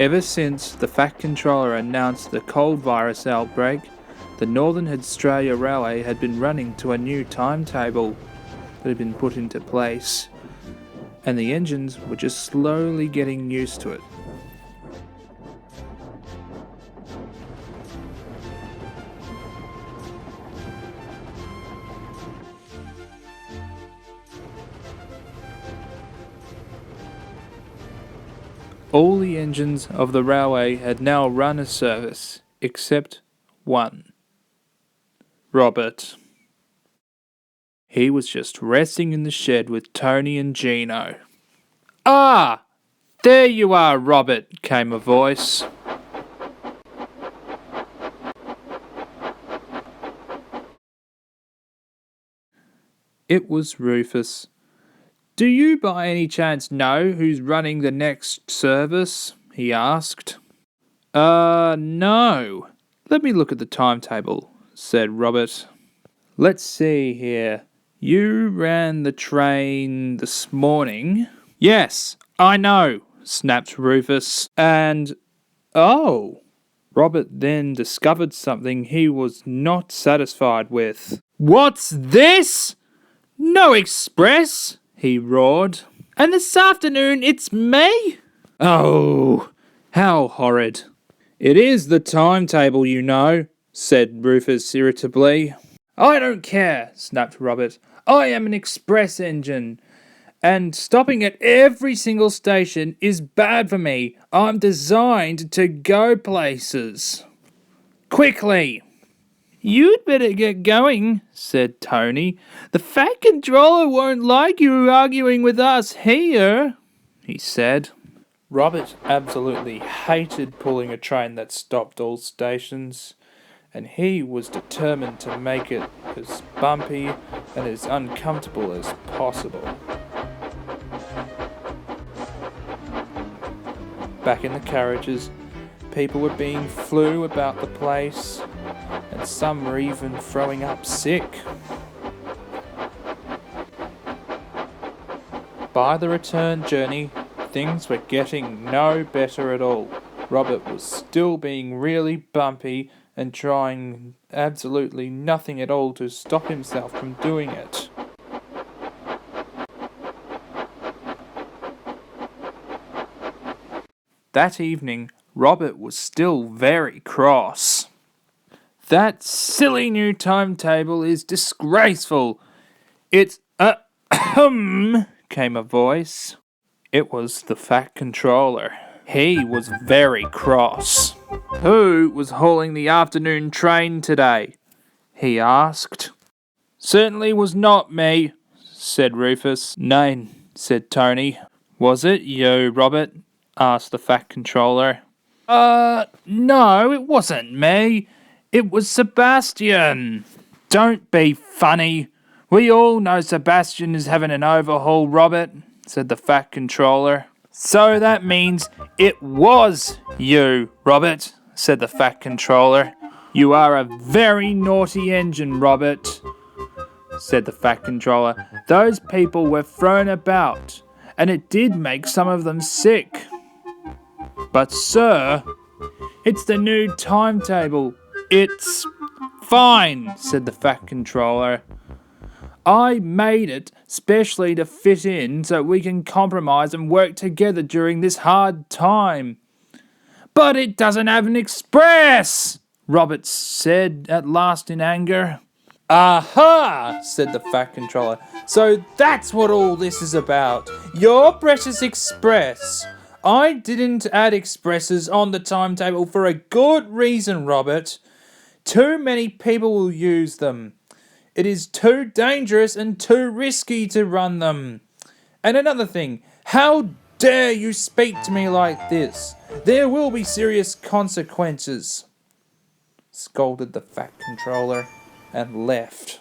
Ever since the Fat Controller announced the cold virus outbreak, the Northern Australia Railway had been running to a new timetable that had been put into place, and the engines were just slowly getting used to it. All the engines of the railway had now run a service, except one. Robert. He was just resting in the shed with Tony and Gino. "Ah! There you are, Robert," came a voice. It was Rufus. "Do you by any chance know who's running the next service?" he asked. No. Let me look at the timetable," said Robert. "Let's see here. You ran the train this morning." "Yes, I know," snapped Rufus. "And, oh." Robert then discovered something he was not satisfied with. "What's this? No express!" he roared. "And this afternoon it's me? Oh, how horrid." "It is the timetable, you know," said Rufus irritably. "I don't care," snapped Robert. "I am an express engine, and stopping at every single station is bad for me. I'm designed to go places. Quickly!" "You'd better get going," said Tony. "The Fat Controller won't like you arguing with us here," he said. Robert absolutely hated pulling a train that stopped all stations, and he was determined to make it as bumpy and as uncomfortable as possible. Back in the carriages, people were being flu about the place, and some were even throwing up sick. By the return journey, things were getting no better at all. Robert was still being really bumpy and trying absolutely nothing at all to stop himself from doing it. That evening, Robert was still very cross. "That silly new timetable is disgraceful. It's came a voice. It was the Fat Controller. He was very cross. "Who was hauling the afternoon train today?" he asked. "Certainly was not me," said Rufus. "Nay," said Tony. "Was it you, Robert?" asked the Fat Controller. No, it wasn't me. It was Sebastian." "Don't be funny. We all know Sebastian is having an overhaul, Robert," said the Fat Controller. "So that means it was you, Robert," said the Fat Controller. "You are a very naughty engine, Robert," said the Fat Controller. "Those people were thrown about, and it did make some of them sick." "But, sir, it's the new timetable. It's fine," said the Fat Controller. "I made it specially to fit in so we can compromise and work together during this hard time." "But it doesn't have an express," Robert said at last in anger. "Aha!" said the Fat Controller. "So that's what all this is about. Your precious express. I didn't add expresses on the timetable for a good reason, Robert. Too many people will use them. It is too dangerous and too risky to run them. And another thing, how dare you speak to me like this? There will be serious consequences," scolded the Fat Controller and left.